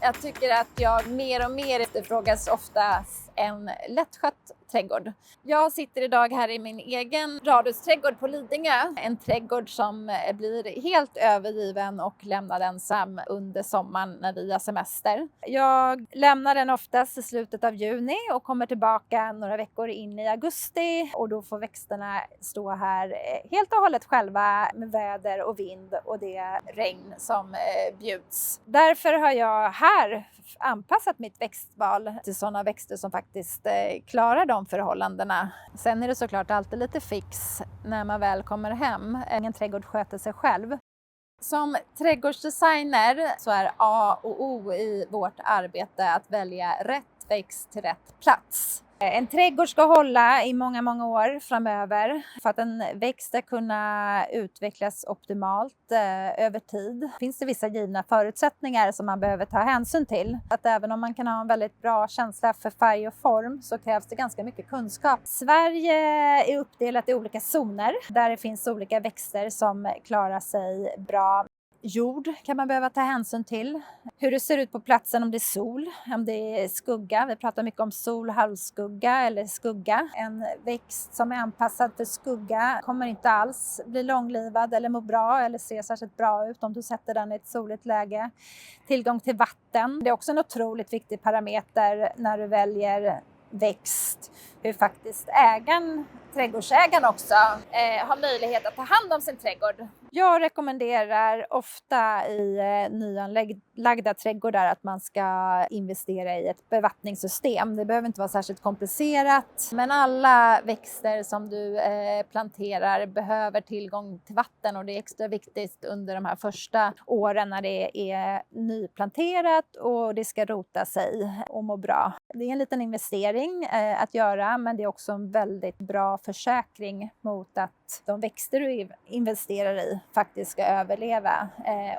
Jag tycker att jag mer och mer efterfrågas oftast en lättskött trädgård. Jag sitter idag här i min egen radhusträdgård på Lidingö. En trädgård som blir helt övergiven och lämnad ensam under sommaren när vi har semester. Jag lämnar den oftast i slutet av juni och kommer tillbaka några veckor in i augusti. Och då får växterna stå här helt och hållet själva med väder och vind och det regn som bjuds. Därför har jag här anpassat mitt växtval till sådana växter som faktiskt klarar de förhållandena. Sen är det såklart alltid lite fix när man väl kommer hem. Ingen trädgård sköter sig själv. Som trädgårdsdesigner så är A och O i vårt arbete att välja rätt växt till rätt plats. En trädgård ska hålla i många år framöver. För att en växt ska kunna utvecklas optimalt över tid finns det vissa givna förutsättningar som man behöver ta hänsyn till. Att även om man kan ha en väldigt bra känsla för färg och form så krävs det ganska mycket kunskap. Sverige är uppdelat i olika zoner där det finns olika växter som klarar sig bra. Jord kan man behöva ta hänsyn till. Hur det ser ut på platsen, om det är sol, om det är skugga. Vi pratar mycket om sol, halvskugga eller skugga. En växt som är anpassad för skugga kommer inte alls bli långlivad eller må bra eller se särskilt bra ut om du sätter den i ett soligt läge. Tillgång till vatten. Det är också en otroligt viktig parameter när du väljer växt. Hur faktiskt trädgårdsägaren också har möjlighet att ta hand om sin trädgård. Jag rekommenderar ofta i nyanlagda trädgårdar att man ska investera i ett bevattningssystem. Det behöver inte vara särskilt komplicerat, men alla växter som du planterar behöver tillgång till vatten och det är extra viktigt under de här första åren när det är nyplanterat och det ska rota sig och må bra. Det är en liten investering att göra, men det är också en väldigt bra försäkring mot att de växter du investerar i faktiskt ska överleva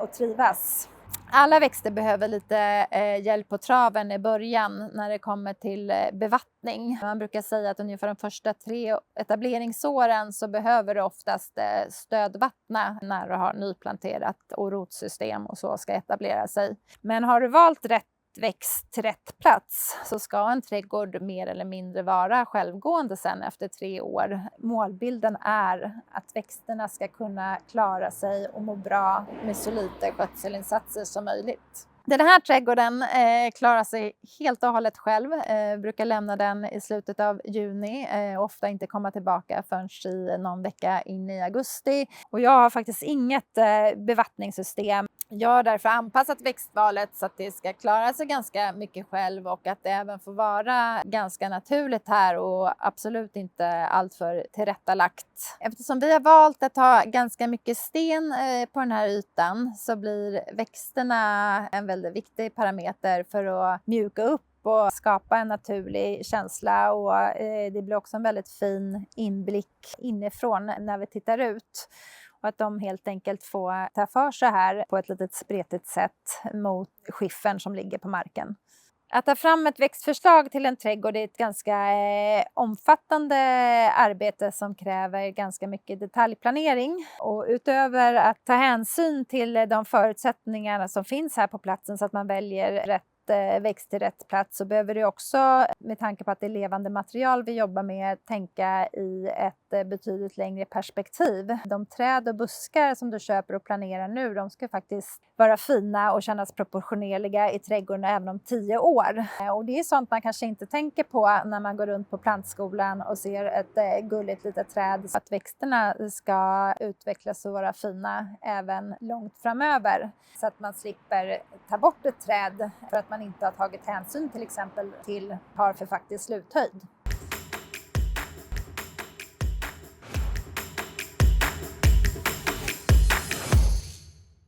och trivas. Alla växter behöver lite hjälp på traven i början när det kommer till bevattning. Man brukar säga att ungefär de första 3 etableringsåren så behöver du oftast stödvattna när du har nyplanterat och rotsystem och så ska etablera sig. Men har du valt rätt växt till rätt plats så ska en trädgård mer eller mindre vara självgående sen efter 3 år. Målbilden är att växterna ska kunna klara sig och må bra med så lite skötselinsatser som möjligt. Den här trädgården klarar sig helt och hållet själv. Brukar lämna den i slutet av juni. Ofta inte komma tillbaka förrän i någon vecka in i augusti. Och jag har faktiskt inget bevattningssystem. Jag har därför anpassat växtvalet så att det ska klara sig ganska mycket själv och att det även får vara ganska naturligt här och absolut inte alltför tillrättalagt. Eftersom vi har valt att ha ganska mycket sten på den här ytan så blir växterna en väldigt viktig parameter för att mjuka upp och skapa en naturlig känsla och det blir också en väldigt fin inblick inifrån när vi tittar ut. Och att de helt enkelt får ta för sig här på ett litet spretigt sätt mot skiffern som ligger på marken. Att ta fram ett växtförslag till en trädgård är ett ganska omfattande arbete som kräver ganska mycket detaljplanering. Och utöver att ta hänsyn till de förutsättningarna som finns här på platsen så att man väljer rätt växt till rätt plats så behöver du också, med tanke på att det är levande material vi jobbar med, tänka i ett betydligt längre perspektiv. De träd och buskar som du köper och planerar nu, de ska faktiskt vara fina och kännas proportionerliga i trädgården även om 10 år. Och det är sånt man kanske inte tänker på när man går runt på plantskolan och ser ett gulligt litet träd. Att växterna ska utvecklas och vara fina även långt framöver. Så att man slipper ta bort ett träd för att man inte har tagit hänsyn till exempel till har för faktisk sluthöjd.